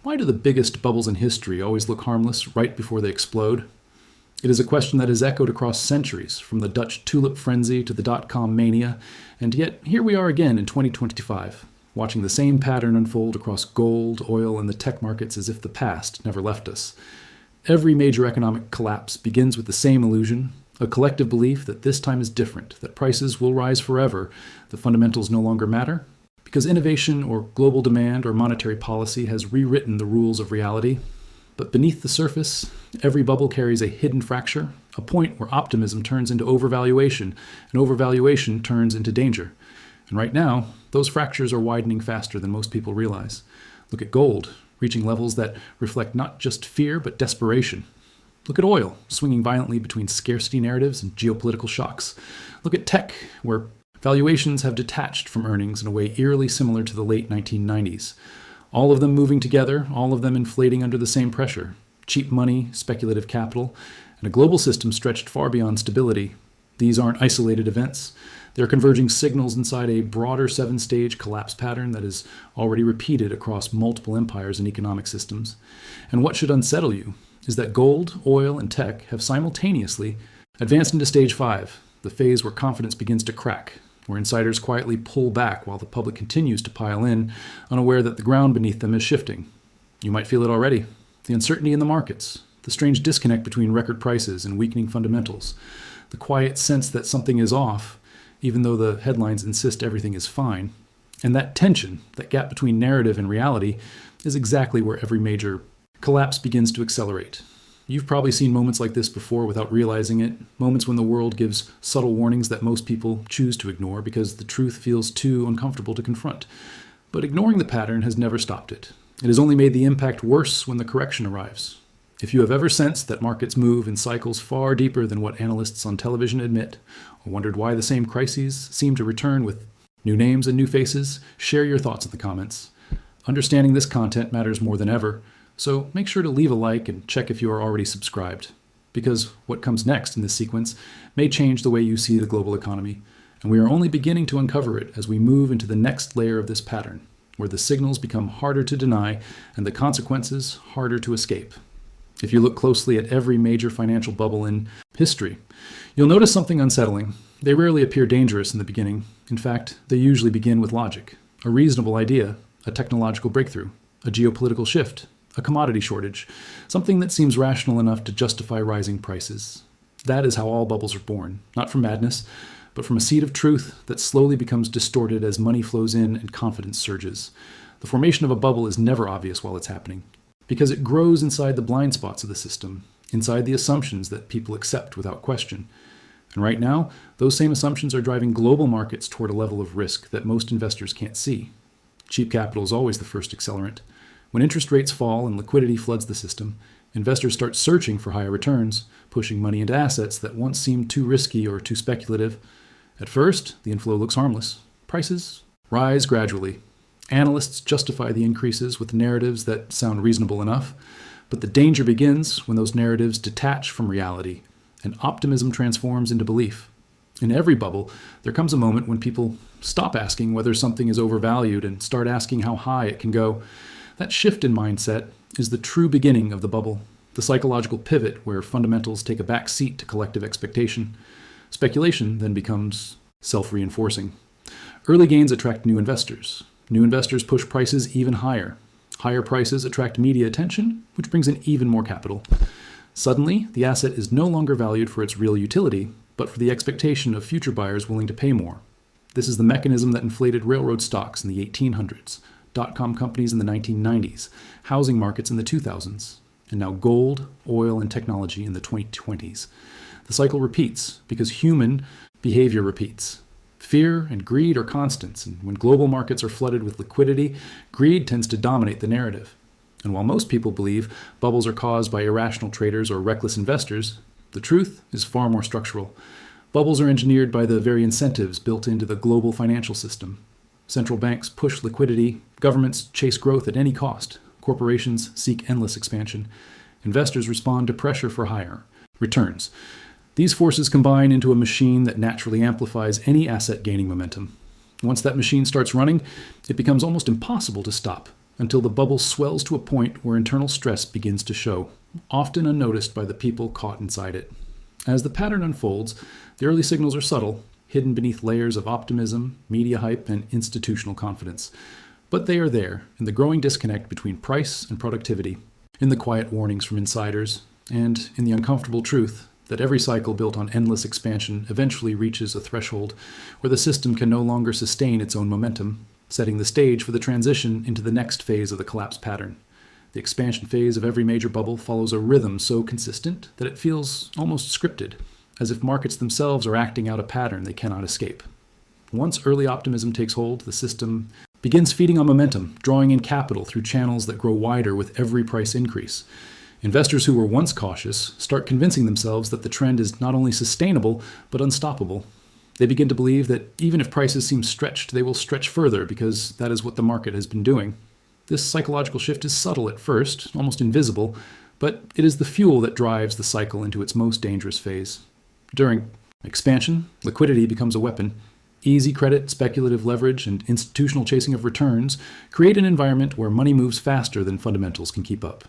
Why do the biggest bubbles in history always look harmless right before they explode? It is a question that has echoed across centuries, from the Dutch tulip frenzy to the dot-com mania, and yet here we are again in 2025, watching the same pattern unfold across gold, oil, and the tech markets as if the past never left us. Every major economic collapse begins with the same illusion, a collective belief that this time is different, that prices will rise forever, the fundamentals no longer matter, because innovation or global demand or monetary policy has rewritten the rules of reality. But beneath the surface, every bubble carries a hidden fracture, a point where optimism turns into overvaluation, and overvaluation turns into danger. And right now, those fractures are widening faster than most people realize. Look at gold, reaching levels that reflect not just fear, but desperation. Look at oil, swinging violently between scarcity narratives and geopolitical shocks. Look at tech, where valuations have detached from earnings in a way eerily similar to the late 1990s. All of them moving together, all of them inflating under the same pressure. Cheap money, speculative capital, and a global system stretched far beyond stability. These aren't isolated events. They're converging signals inside a broader seven-stage collapse pattern that is already repeated across multiple empires and economic systems. And what should unsettle you is that gold, oil, and tech have simultaneously advanced into stage 5, the phase where confidence begins to crack, where insiders quietly pull back while the public continues to pile in, unaware that the ground beneath them is shifting. You might feel it already. The uncertainty in the markets, the strange disconnect between record prices and weakening fundamentals, the quiet sense that something is off, even though the headlines insist everything is fine. And that tension, that gap between narrative and reality, is exactly where every major collapse begins to accelerate. You've probably seen moments like this before without realizing it, moments when the world gives subtle warnings that most people choose to ignore because the truth feels too uncomfortable to confront. But ignoring the pattern has never stopped it. It has only made the impact worse when the correction arrives. If you have ever sensed that markets move in cycles far deeper than what analysts on television admit, or wondered why the same crises seem to return with new names and new faces, share your thoughts in the comments. Understanding this content matters more than ever, so make sure to leave a like and check if you are already subscribed, because what comes next in this sequence may change the way you see the global economy, and we are only beginning to uncover it as we move into the next layer of this pattern, where the signals become harder to deny and the consequences harder to escape. If you look closely at every major financial bubble in history, you'll notice something unsettling. They rarely appear dangerous in the beginning. In fact, they usually begin with logic, a reasonable idea, a technological breakthrough, a geopolitical shift, a commodity shortage, something that seems rational enough to justify rising prices. That is how all bubbles are born, not from madness, but from a seed of truth that slowly becomes distorted as money flows in and confidence surges. The formation of a bubble is never obvious while it's happening, because it grows inside the blind spots of the system, inside the assumptions that people accept without question. And right now, those same assumptions are driving global markets toward a level of risk that most investors can't see. Cheap capital is always the first accelerant. When interest rates fall and liquidity floods the system, investors start searching for higher returns, pushing money into assets that once seemed too risky or too speculative. At first, the inflow looks harmless. Prices rise gradually. Analysts justify the increases with narratives that sound reasonable enough, but the danger begins when those narratives detach from reality and optimism transforms into belief. In every bubble, there comes a moment when people stop asking whether something is overvalued and start asking how high it can go. That shift in mindset is the true beginning of the bubble, the psychological pivot where fundamentals take a back seat to collective expectation. Speculation then becomes self-reinforcing. Early gains attract new investors. New investors push prices even higher. Higher prices attract media attention, which brings in even more capital. Suddenly, the asset is no longer valued for its real utility, but for the expectation of future buyers willing to pay more. This is the mechanism that inflated railroad stocks in the 1800s, dot-com companies in the 1990s, housing markets in the 2000s, and now gold, oil, and technology in the 2020s. The cycle repeats because human behavior repeats. Fear and greed are constants, and when global markets are flooded with liquidity, greed tends to dominate the narrative. And while most people believe bubbles are caused by irrational traders or reckless investors, the truth is far more structural. Bubbles are engineered by the very incentives built into the global financial system. Central banks push liquidity, governments chase growth at any cost, corporations seek endless expansion, investors respond to pressure for higher returns. These forces combine into a machine that naturally amplifies any asset gaining momentum. Once that machine starts running, it becomes almost impossible to stop. until the bubble swells to a point where internal stress begins to show, often unnoticed by the people caught inside it. As the pattern unfolds, the early signals are subtle, hidden beneath layers of optimism, media hype, and institutional confidence. But they are there, in the growing disconnect between price and productivity, in the quiet warnings from insiders, and in the uncomfortable truth that every cycle built on endless expansion eventually reaches a threshold where the system can no longer sustain its own momentum, setting the stage for the transition into the next phase of the collapse pattern. The expansion phase of every major bubble follows a rhythm so consistent that it feels almost scripted, as if markets themselves are acting out a pattern they cannot escape. Once early optimism takes hold, the system begins feeding on momentum, drawing in capital through channels that grow wider with every price increase. Investors who were once cautious start convincing themselves that the trend is not only sustainable, but unstoppable. They begin to believe that even if prices seem stretched, they will stretch further because that is what the market has been doing. This psychological shift is subtle at first, almost invisible, but it is the fuel that drives the cycle into its most dangerous phase. During expansion, liquidity becomes a weapon. Easy credit, speculative leverage, and institutional chasing of returns create an environment where money moves faster than fundamentals can keep up.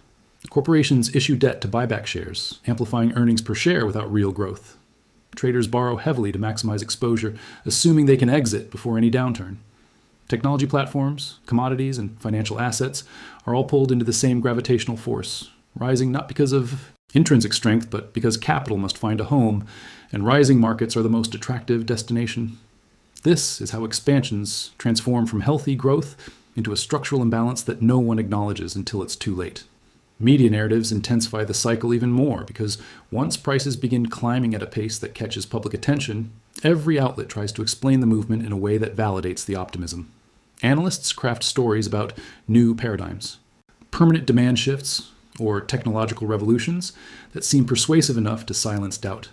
Corporations issue debt to buy back shares, amplifying earnings per share without real growth. Traders borrow heavily to maximize exposure, assuming they can exit before any downturn. Technology platforms, commodities, and financial assets are all pulled into the same gravitational force, rising not because of intrinsic strength, but because capital must find a home, and rising markets are the most attractive destination. This is how expansions transform from healthy growth into a structural imbalance that no one acknowledges until it's too late. Media narratives intensify the cycle even more because once prices begin climbing at a pace that catches public attention, every outlet tries to explain the movement in a way that validates the optimism. Analysts craft stories about new paradigms, permanent demand shifts, or technological revolutions that seem persuasive enough to silence doubt.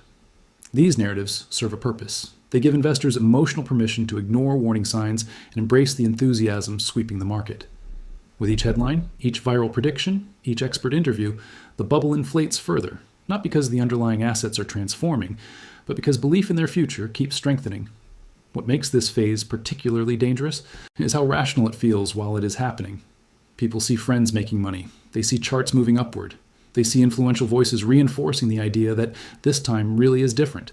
These narratives serve a purpose. They give investors emotional permission to ignore warning signs and embrace the enthusiasm sweeping the market. With each headline, each viral prediction, each expert interview, the bubble inflates further, not because the underlying assets are transforming, but because belief in their future keeps strengthening. What makes this phase particularly dangerous is how rational it feels while it is happening. People see friends making money. They see charts moving upward. They see influential voices reinforcing the idea that this time really is different.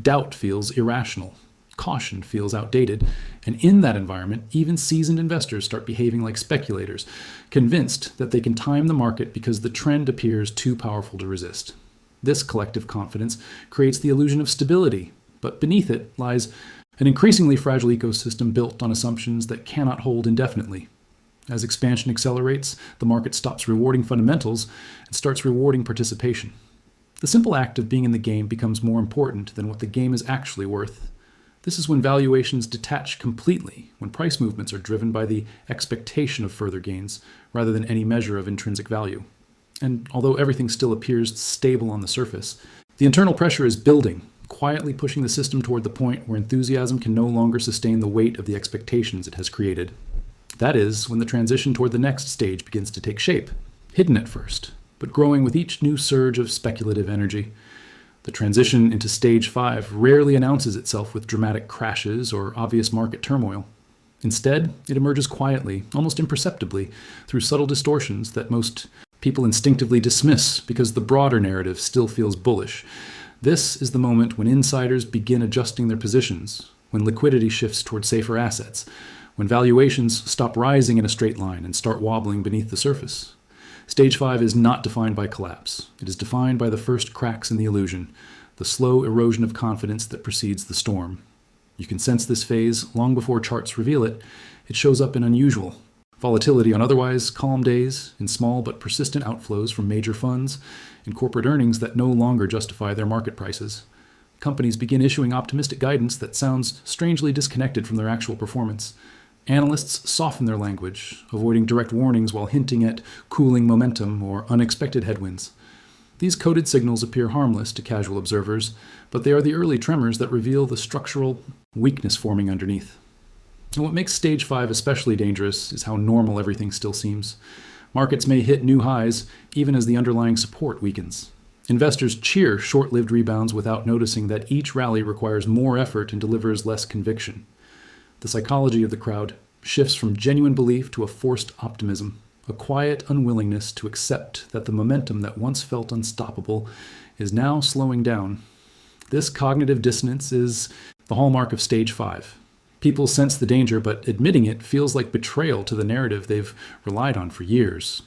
Doubt feels irrational. Caution feels outdated. And in that environment, even seasoned investors start behaving like speculators, convinced that they can time the market because the trend appears too powerful to resist. This collective confidence creates the illusion of stability, but beneath it lies an increasingly fragile ecosystem built on assumptions that cannot hold indefinitely. As expansion accelerates, the market stops rewarding fundamentals and starts rewarding participation. The simple act of being in the game becomes more important than what the game is actually worth. This is when valuations detach completely, when price movements are driven by the expectation of further gains rather than any measure of intrinsic value. And although everything still appears stable on the surface, the internal pressure is building, quietly pushing the system toward the point where enthusiasm can no longer sustain the weight of the expectations it has created. That is when the transition toward the next stage begins to take shape, hidden at first, but growing with each new surge of speculative energy. The transition into stage 5 rarely announces itself with dramatic crashes or obvious market turmoil. Instead, it emerges quietly, almost imperceptibly, through subtle distortions that most people instinctively dismiss because the broader narrative still feels bullish. This is the moment when insiders begin adjusting their positions, when liquidity shifts toward safer assets, when valuations stop rising in a straight line and start wobbling beneath the surface. Stage 5 is not defined by collapse. It is defined by the first cracks in the illusion, the slow erosion of confidence that precedes the storm. You can sense this phase long before charts reveal it. It shows up in unusual volatility on otherwise calm days, in small but persistent outflows from major funds, in corporate earnings that no longer justify their market prices. Companies begin issuing optimistic guidance that sounds strangely disconnected from their actual performance. Analysts soften their language, avoiding direct warnings while hinting at cooling momentum or unexpected headwinds. These coded signals appear harmless to casual observers, but they are the early tremors that reveal the structural weakness forming underneath. And what makes stage 5 especially dangerous is how normal everything still seems. Markets may hit new highs even as the underlying support weakens. Investors cheer short-lived rebounds without noticing that each rally requires more effort and delivers less conviction. The psychology of the crowd shifts from genuine belief to a forced optimism, a quiet unwillingness to accept that the momentum that once felt unstoppable is now slowing down. This cognitive dissonance is the hallmark of stage 5. People sense the danger, but admitting it feels like betrayal to the narrative they've relied on for years.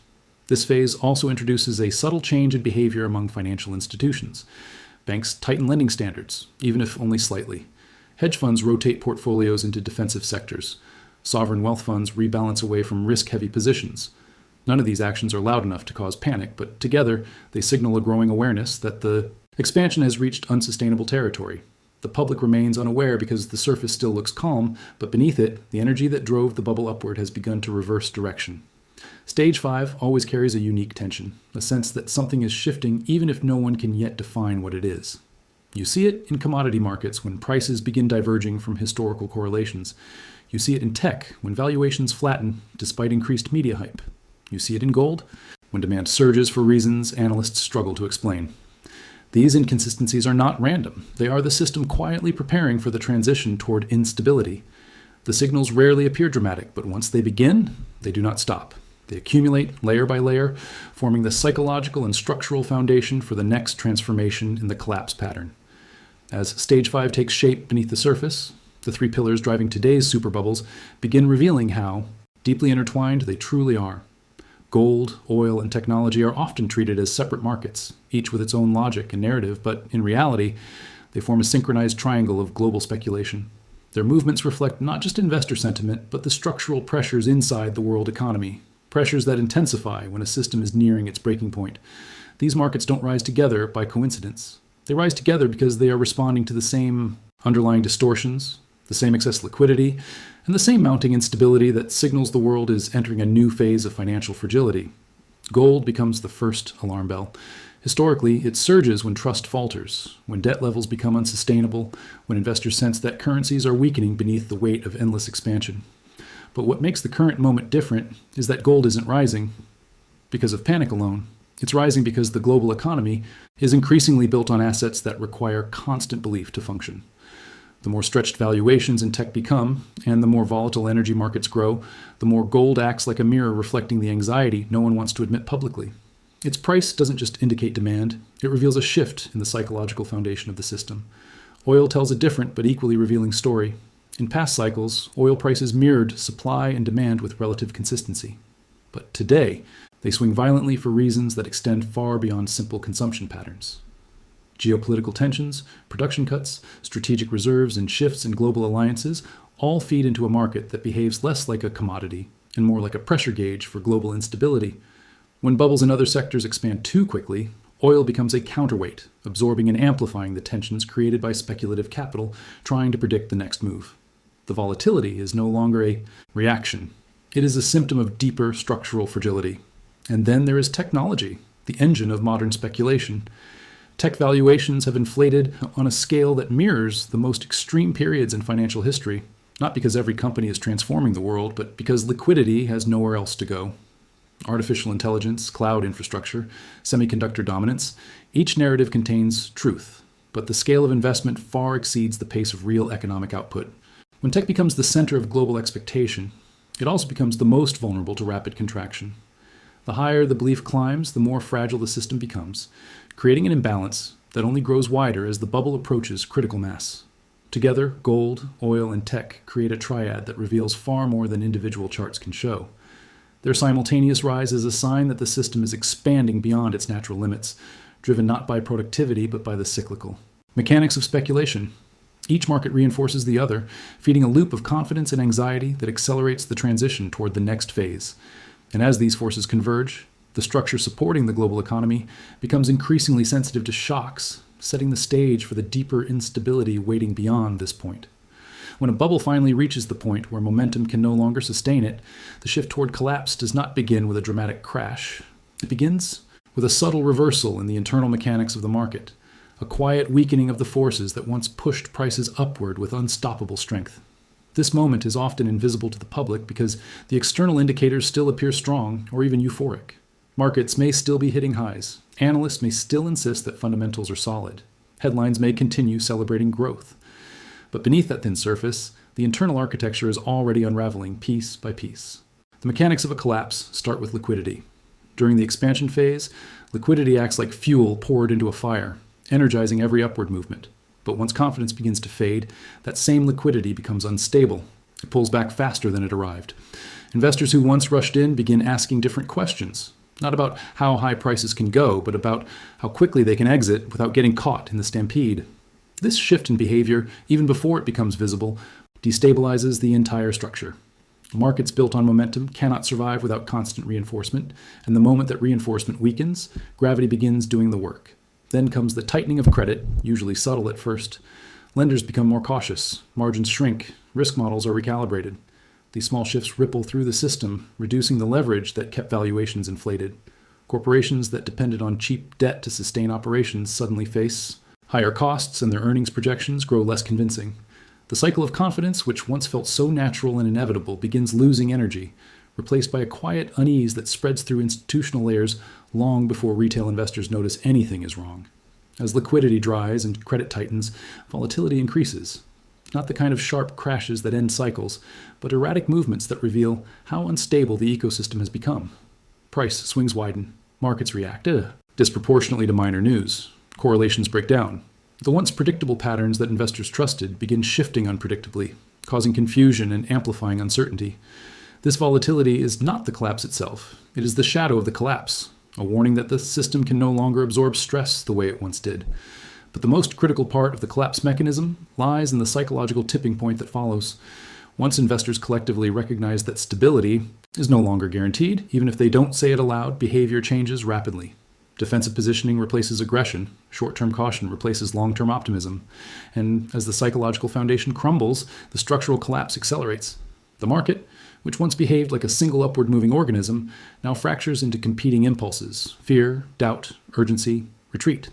This phase also introduces a subtle change in behavior among financial institutions. Banks tighten lending standards, even if only slightly. Hedge funds rotate portfolios into defensive sectors. Sovereign wealth funds rebalance away from risk-heavy positions. None of these actions are loud enough to cause panic, but together they signal a growing awareness that the expansion has reached unsustainable territory. The public remains unaware because the surface still looks calm, but beneath it, the energy that drove the bubble upward has begun to reverse direction. Stage 5 always carries a unique tension, a sense that something is shifting even if no one can yet define what it is. You see it in commodity markets when prices begin diverging from historical correlations. You see it in tech when valuations flatten despite increased media hype. You see it in gold when demand surges for reasons analysts struggle to explain. These inconsistencies are not random. They are the system quietly preparing for the transition toward instability. The signals rarely appear dramatic, but once they begin, they do not stop. They accumulate layer by layer, forming the psychological and structural foundation for the next transformation in the collapse pattern. As stage 5 takes shape beneath the surface, the 3 pillars driving today's super bubbles begin revealing how deeply intertwined they truly are. Gold, oil, and technology are often treated as separate markets, each with its own logic and narrative, but in reality, they form a synchronized triangle of global speculation. Their movements reflect not just investor sentiment, but the structural pressures inside the world economy, pressures that intensify when a system is nearing its breaking point. These markets don't rise together by coincidence. They rise together because they are responding to the same underlying distortions, the same excess liquidity, and the same mounting instability that signals the world is entering a new phase of financial fragility. Gold becomes the first alarm bell. Historically, it surges when trust falters, when debt levels become unsustainable, when investors sense that currencies are weakening beneath the weight of endless expansion. But what makes the current moment different is that gold isn't rising because of panic alone. It's rising because the global economy is increasingly built on assets that require constant belief to function. The more stretched valuations in tech become, and the more volatile energy markets grow, the more gold acts like a mirror reflecting the anxiety no one wants to admit publicly. Its price doesn't just indicate demand, it reveals a shift in the psychological foundation of the system. Oil tells a different but equally revealing story. In past cycles, oil prices mirrored supply and demand with relative consistency. But today, they swing violently for reasons that extend far beyond simple consumption patterns. Geopolitical tensions, production cuts, strategic reserves, and shifts in global alliances all feed into a market that behaves less like a commodity and more like a pressure gauge for global instability. When bubbles in other sectors expand too quickly, oil becomes a counterweight, absorbing and amplifying the tensions created by speculative capital trying to predict the next move. The volatility is no longer a reaction. It is a symptom of deeper structural fragility. And then there is technology, the engine of modern speculation. Tech valuations have inflated on a scale that mirrors the most extreme periods in financial history, not because every company is transforming the world, but because liquidity has nowhere else to go. Artificial intelligence, cloud infrastructure, semiconductor dominance, each narrative contains truth, but the scale of investment far exceeds the pace of real economic output. When tech becomes the center of global expectation, it also becomes the most vulnerable to rapid contraction. The higher the belief climbs, the more fragile the system becomes, creating an imbalance that only grows wider as the bubble approaches critical mass. Together, gold, oil, and tech create a triad that reveals far more than individual charts can show. Their simultaneous rise is a sign that the system is expanding beyond its natural limits, driven not by productivity but by the cyclical mechanics of speculation. Each market reinforces the other, feeding a loop of confidence and anxiety that accelerates the transition toward the next phase. And as these forces converge, the structure supporting the global economy becomes increasingly sensitive to shocks, setting the stage for the deeper instability waiting beyond this point. When a bubble finally reaches the point where momentum can no longer sustain it, the shift toward collapse does not begin with a dramatic crash. It begins with a subtle reversal in the internal mechanics of the market, a quiet weakening of the forces that once pushed prices upward with unstoppable strength. This moment is often invisible to the public because the external indicators still appear strong or even euphoric. Markets may still be hitting highs. Analysts may still insist that fundamentals are solid. Headlines may continue celebrating growth. But beneath that thin surface, The internal architecture is already unraveling piece by piece. The mechanics of a collapse start with liquidity. During the expansion phase, liquidity acts like fuel poured into a fire, energizing every upward movement. But once confidence begins to fade, that same liquidity becomes unstable. It pulls back faster than it arrived. Investors who once rushed in begin asking different questions, not about how high prices can go, but about how quickly they can exit without getting caught in the stampede. This shift in behavior, even before it becomes visible, destabilizes the entire structure. Markets built on momentum cannot survive without constant reinforcement, and the moment that reinforcement weakens, gravity begins doing the work. Then comes the tightening of credit, usually subtle at first. Lenders become more cautious, margins shrink, risk models are recalibrated. These small shifts ripple through the system, reducing the leverage that kept valuations inflated. Corporations that depended on cheap debt to sustain operations suddenly face higher costs, and their earnings projections grow less convincing. The cycle of confidence, which once felt so natural and inevitable, begins losing energy, replaced by a quiet unease that spreads through institutional layers long before retail investors notice anything is wrong. As liquidity dries and credit tightens, volatility increases. Not the kind of sharp crashes that end cycles, but erratic movements that reveal how unstable the ecosystem has become. Price swings widen, markets react disproportionately to minor news. Correlations break down. The once predictable patterns that investors trusted begin shifting unpredictably, causing confusion and amplifying uncertainty. This volatility is not the collapse itself. It is the shadow of the collapse, a warning that the system can no longer absorb stress the way it once did. But the most critical part of the collapse mechanism lies in the psychological tipping point that follows. Once investors collectively recognize that stability is no longer guaranteed, even if they don't say it aloud, behavior changes rapidly. Defensive positioning replaces aggression, short-term caution replaces long-term optimism, and as the psychological foundation crumbles, the structural collapse accelerates. The market, which once behaved like a single upward-moving organism, now fractures into competing impulses: fear, doubt, urgency, retreat.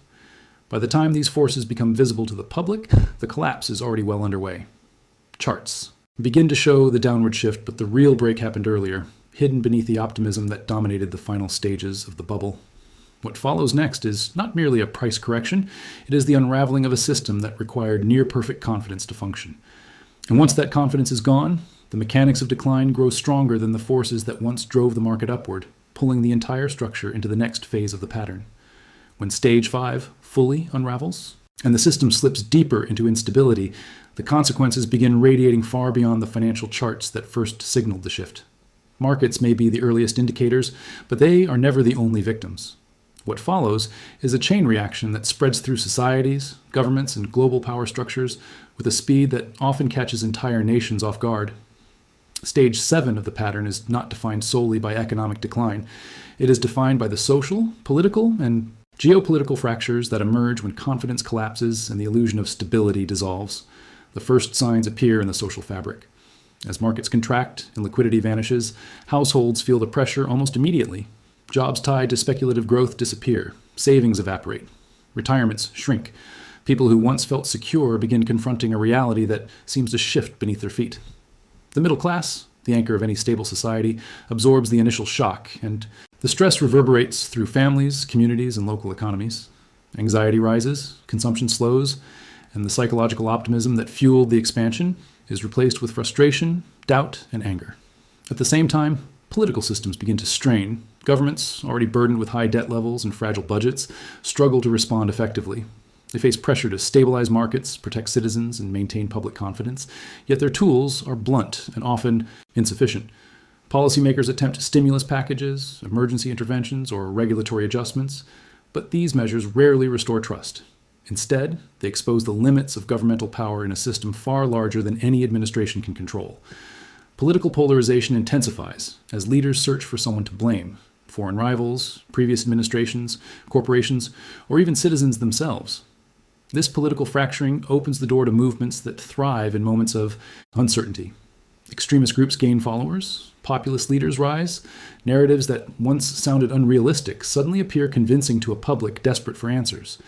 By the time these forces become visible to the public, the collapse is already well underway. Charts begin to show the downward shift, but the real break happened earlier, hidden beneath the optimism that dominated the final stages of the bubble. What follows next is not merely a price correction, it is the unraveling of a system that required near-perfect confidence to function. And once that confidence is gone, the mechanics of decline grow stronger than the forces that once drove the market upward, pulling the entire structure into the next phase of the pattern. When stage 5 fully unravels, and the system slips deeper into instability, the consequences begin radiating far beyond the financial charts that first signaled the shift. Markets may be the earliest indicators, but they are never the only victims. What follows is a chain reaction that spreads through societies, governments, and global power structures with a speed that often catches entire nations off guard. Stage 7 of the pattern is not defined solely by economic decline. It is defined by the social, political, and geopolitical fractures that emerge when confidence collapses and the illusion of stability dissolves. The first signs appear in the social fabric. As markets contract and liquidity vanishes, households feel the pressure almost immediately. Jobs tied to speculative growth disappear. Savings evaporate. Retirements shrink. People who once felt secure begin confronting a reality that seems to shift beneath their feet. The middle class, the anchor of any stable society, absorbs the initial shock, and the stress reverberates through families, communities, and local economies. Anxiety rises, consumption slows, and the psychological optimism that fueled the expansion is replaced with frustration, doubt, and anger. At the same time, political systems begin to strain. Governments, already burdened with high debt levels and fragile budgets, struggle to respond effectively. They face pressure to stabilize markets, protect citizens, and maintain public confidence, yet their tools are blunt and often insufficient. Policymakers attempt stimulus packages, emergency interventions, or regulatory adjustments, but these measures rarely restore trust. Instead, they expose the limits of governmental power in a system far larger than any administration can control. Political polarization intensifies as leaders search for someone to blame: foreign rivals, previous administrations, corporations, or even citizens themselves. This political fracturing opens the door to movements that thrive in moments of uncertainty. Extremist groups gain followers, populist leaders rise, narratives that once sounded unrealistic suddenly appear convincing to a public desperate for answers.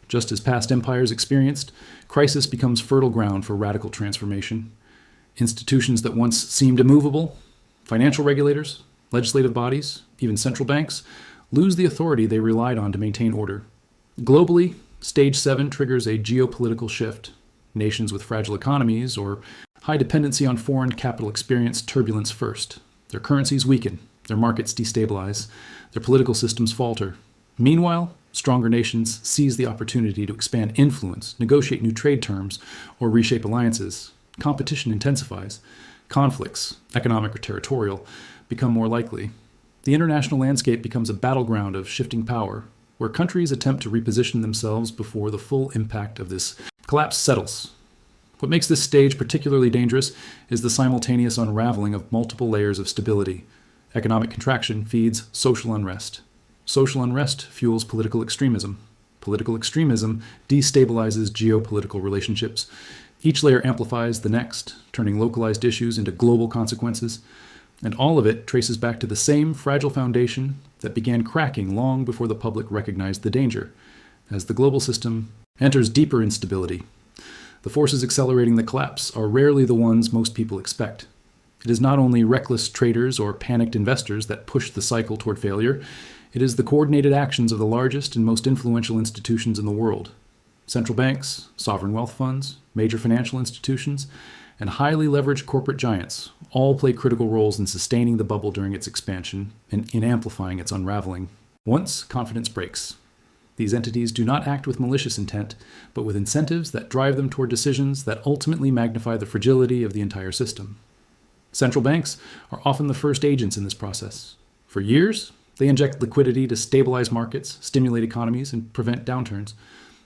Just as past empires experienced, crisis becomes fertile ground for radical transformation. Institutions that once seemed immovable, financial regulators, legislative bodies, even central banks, lose the authority they relied on to maintain order. Globally, Stage 7 triggers a geopolitical shift. Nations with fragile economies or High dependency on foreign capital experience turbulence first. Their currencies weaken, their markets destabilize, their political systems falter. Meanwhile, stronger nations seize the opportunity to expand influence, negotiate new trade terms, or reshape alliances. Competition intensifies. Conflicts, economic or territorial, become more likely. The international landscape becomes a battleground of shifting power, where countries attempt to reposition themselves before the full impact of this collapse settles. What makes this stage particularly dangerous is the simultaneous unraveling of multiple layers of stability. Economic contraction feeds social unrest. Social unrest fuels political extremism. Political extremism destabilizes geopolitical relationships. Each layer amplifies the next, turning localized issues into global consequences. And all of it traces back to the same fragile foundation that began cracking long before the public recognized the danger. As the global system enters deeper instability, the forces accelerating the collapse are rarely the ones most people expect. It is not only reckless traders or panicked investors that push the cycle toward failure, it is the coordinated actions of the largest and most influential institutions in the world. Central banks, sovereign wealth funds, major financial institutions, and highly leveraged corporate giants all play critical roles in sustaining the bubble during its expansion and in amplifying its unraveling. Once confidence breaks, these entities do not act with malicious intent, but with incentives that drive them toward decisions that ultimately magnify the fragility of the entire system. Central banks are often the first agents in this process. For years, they inject liquidity to stabilize markets, stimulate economies, and prevent downturns.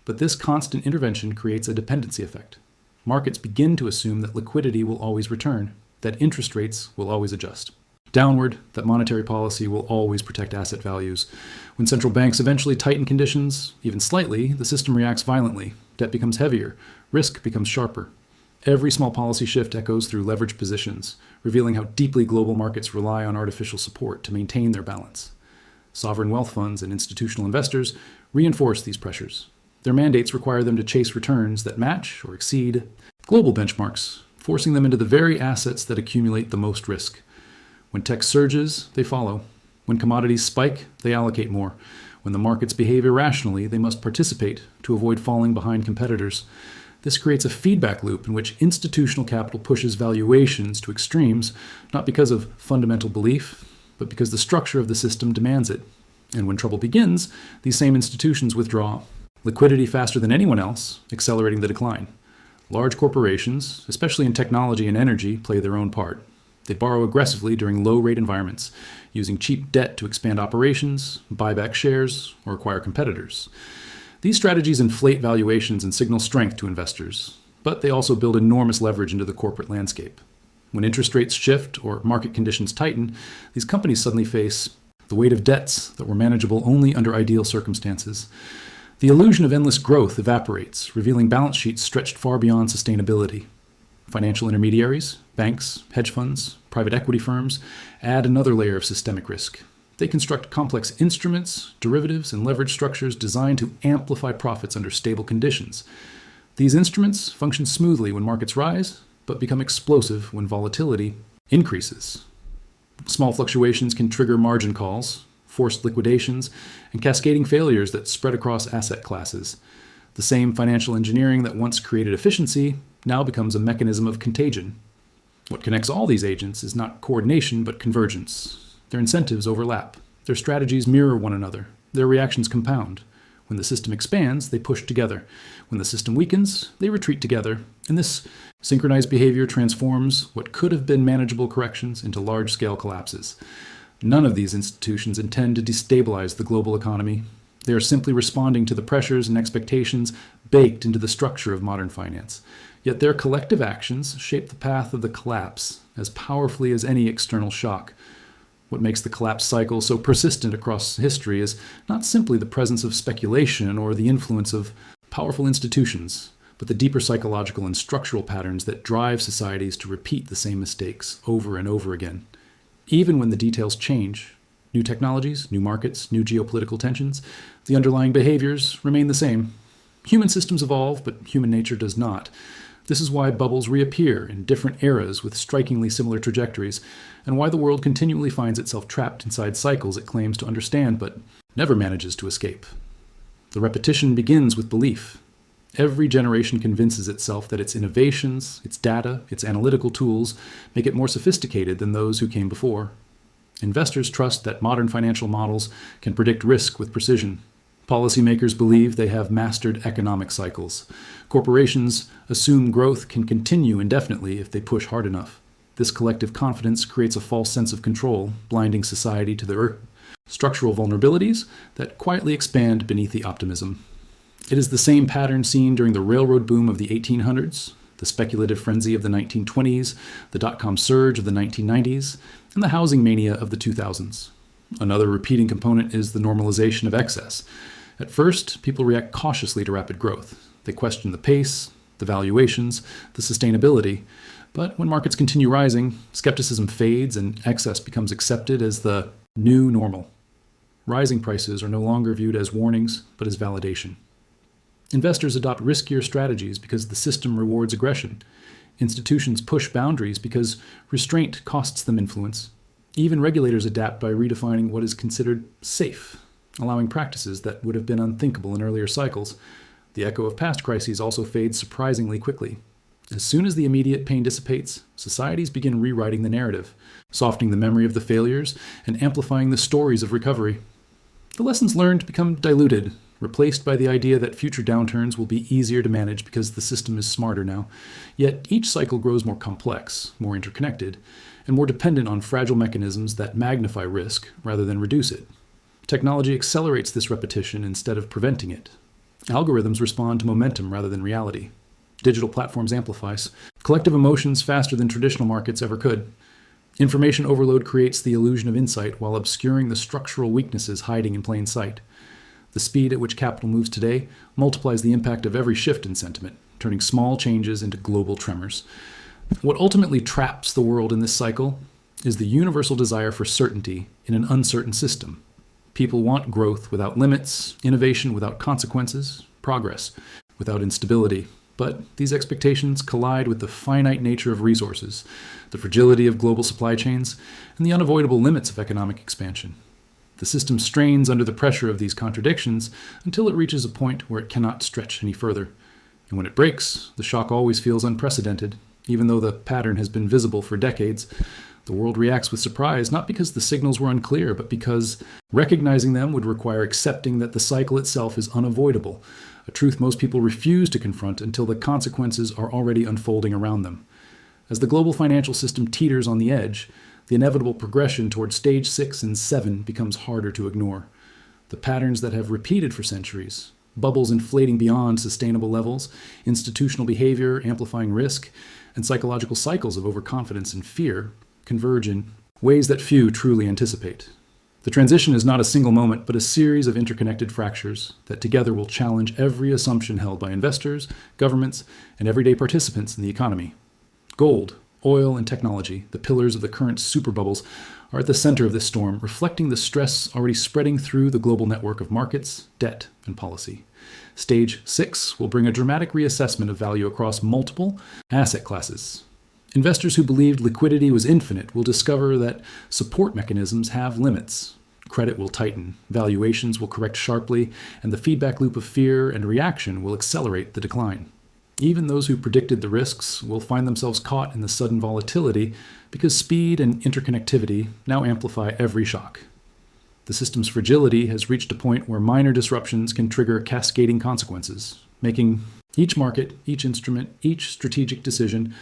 But this constant intervention creates a dependency effect. Markets begin to assume that liquidity will always return, that interest rates will always adjust. Downward, that monetary policy will always protect asset values. When central banks eventually tighten conditions, even slightly, the system reacts violently. Debt becomes heavier. Risk becomes sharper. Every small policy shift echoes through leveraged positions, revealing how deeply global markets rely on artificial support to maintain their balance. Sovereign wealth funds and institutional investors reinforce these pressures. Their mandates require them to chase returns that match or exceed global benchmarks, forcing them into the very assets that accumulate the most risk. When tech surges, they follow. When commodities spike, they allocate more. When the markets behave irrationally, they must participate to avoid falling behind competitors. This creates a feedback loop in which institutional capital pushes valuations to extremes, not because of fundamental belief, but because the structure of the system demands it. And when trouble begins, these same institutions withdraw. Liquidity faster than anyone else, accelerating the decline. Large corporations, especially in technology and energy, play their own part. They borrow aggressively during low-rate environments, using cheap debt to expand operations, buy back shares, or acquire competitors. These strategies inflate valuations and signal strength to investors, but they also build enormous leverage into the corporate landscape. When interest rates shift or market conditions tighten, these companies suddenly face the weight of debts that were manageable only under ideal circumstances. The illusion of endless growth evaporates, revealing balance sheets stretched far beyond sustainability. Financial intermediaries, banks, hedge funds, private equity firms add another layer of systemic risk. They construct complex instruments, derivatives, and leverage structures designed to amplify profits under stable conditions. These instruments function smoothly when markets rise, but become explosive when volatility increases. Small fluctuations can trigger margin calls, forced liquidations, and cascading failures that spread across asset classes. The same financial engineering that once created efficiency now becomes a mechanism of contagion. What connects all these agents is not coordination, but convergence. Their incentives overlap. Their strategies mirror one another. Their reactions compound. When the system expands, they push together. When the system weakens, they retreat together. And this synchronized behavior transforms what could have been manageable corrections into large-scale collapses. None of these institutions intend to destabilize the global economy. They are simply responding to the pressures and expectations baked into the structure of modern finance. Yet their collective actions shape the path of the collapse as powerfully as any external shock. What makes the collapse cycle so persistent across history is not simply the presence of speculation or the influence of powerful institutions, but the deeper psychological and structural patterns that drive societies to repeat the same mistakes over and over again. Even when the details change, new technologies, new markets, new geopolitical tensions, the underlying behaviors remain the same. Human systems evolve, but human nature does not. This is why bubbles reappear in different eras with strikingly similar trajectories, and why the world continually finds itself trapped inside cycles it claims to understand but never manages to escape. The repetition begins with belief. Every generation convinces itself that its innovations, its data, its analytical tools make it more sophisticated than those who came before. Investors trust that modern financial models can predict risk with precision. Policymakers believe they have mastered economic cycles. Corporations assume growth can continue indefinitely if they push hard enough. This collective confidence creates a false sense of control, blinding society to the structural vulnerabilities that quietly expand beneath the optimism. It is the same pattern seen during the railroad boom of the 1800s, the speculative frenzy of the 1920s, the dot-com surge of the 1990s, and the housing mania of the 2000s. Another repeating component is the normalization of excess. At first, people react cautiously to rapid growth. They question the pace, the valuations, the sustainability. But when markets continue rising, skepticism fades and excess becomes accepted as the new normal. Rising prices are no longer viewed as warnings, but as validation. Investors adopt riskier strategies because the system rewards aggression. Institutions push boundaries because restraint costs them influence. Even regulators adapt by redefining what is considered safe, allowing practices that would have been unthinkable in earlier cycles. The echo of past crises also fades surprisingly quickly. As soon as the immediate pain dissipates, societies begin rewriting the narrative, softening the memory of the failures and amplifying the stories of recovery. The lessons learned become diluted, replaced by the idea that future downturns will be easier to manage because the system is smarter now. Yet each cycle grows more complex, more interconnected, and more dependent on fragile mechanisms that magnify risk rather than reduce it. Technology accelerates this repetition instead of preventing it. Algorithms respond to momentum rather than reality. Digital platforms amplify collective emotions faster than traditional markets ever could. Information overload creates the illusion of insight while obscuring the structural weaknesses hiding in plain sight. The speed at which capital moves today multiplies the impact of every shift in sentiment, turning small changes into global tremors. What ultimately traps the world in this cycle is the universal desire for certainty in an uncertain system. People want growth without limits, innovation without consequences, progress without instability. But these expectations collide with the finite nature of resources, the fragility of global supply chains, and the unavoidable limits of economic expansion. The system strains under the pressure of these contradictions until it reaches a point where it cannot stretch any further. And when it breaks, the shock always feels unprecedented. Even though the pattern has been visible for decades, the world reacts with surprise, not because the signals were unclear, but because recognizing them would require accepting that the cycle itself is unavoidable, a truth most people refuse to confront until the consequences are already unfolding around them. As the global financial system teeters on the edge, the inevitable progression toward stage 6 and 7 becomes harder to ignore. The patterns that have repeated for centuries, bubbles inflating beyond sustainable levels, institutional behavior amplifying risk, and psychological cycles of overconfidence and fear, converge in ways that few truly anticipate. The transition is not a single moment, but a series of interconnected fractures that together will challenge every assumption held by investors, governments, and everyday participants in the economy. Gold, oil, and technology, the pillars of the current superbubbles, are at the center of this storm, reflecting the stress already spreading through the global network of markets, debt, and policy. Stage 6 will bring a dramatic reassessment of value across multiple asset classes. Investors who believed liquidity was infinite will discover that support mechanisms have limits. Credit will tighten, valuations will correct sharply, and the feedback loop of fear and reaction will accelerate the decline. Even those who predicted the risks will find themselves caught in the sudden volatility because speed and interconnectivity now amplify every shock. The system's fragility has reached a point where minor disruptions can trigger cascading consequences, making each market, each instrument, each strategic decision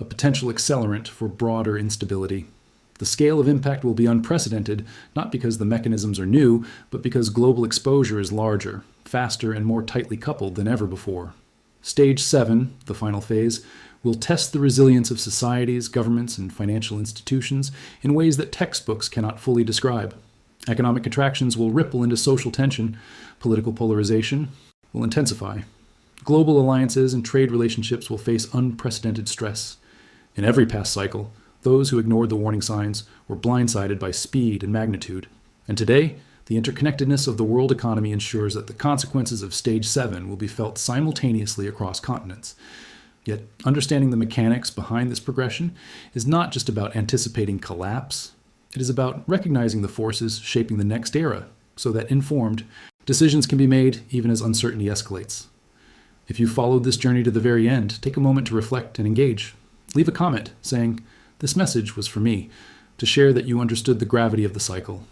a potential accelerant for broader instability. The scale of impact will be unprecedented, not because the mechanisms are new, but because global exposure is larger, faster, and more tightly coupled than ever before. Stage 7, the final phase, will test the resilience of societies, governments, and financial institutions in ways that textbooks cannot fully describe. Economic contractions will ripple into social tension, political polarization will intensify. Global alliances and trade relationships will face unprecedented stress. In every past cycle, those who ignored the warning signs were blindsided by speed and magnitude. And today, the interconnectedness of the world economy ensures that the consequences of Stage 7 will be felt simultaneously across continents. Yet, understanding the mechanics behind this progression is not just about anticipating collapse. It is about recognizing the forces shaping the next era, so that informed decisions can be made even as uncertainty escalates. If you followed this journey to the very end, take a moment to reflect and engage. Leave a comment saying, "This message was for me," to share that you understood the gravity of the cycle.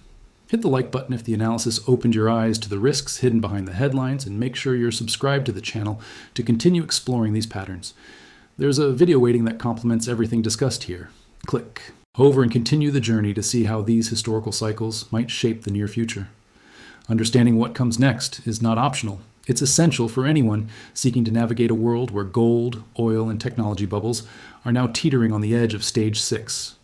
Hit the like button if the analysis opened your eyes to the risks hidden behind the headlines, and make sure you're subscribed to the channel to continue exploring these patterns. There's a video waiting that complements everything discussed here. Click. Hover and continue the journey to see how these historical cycles might shape the near future. Understanding what comes next is not optional. It's essential for anyone seeking to navigate a world where gold, oil, and technology bubbles are now teetering on the edge of stage 6.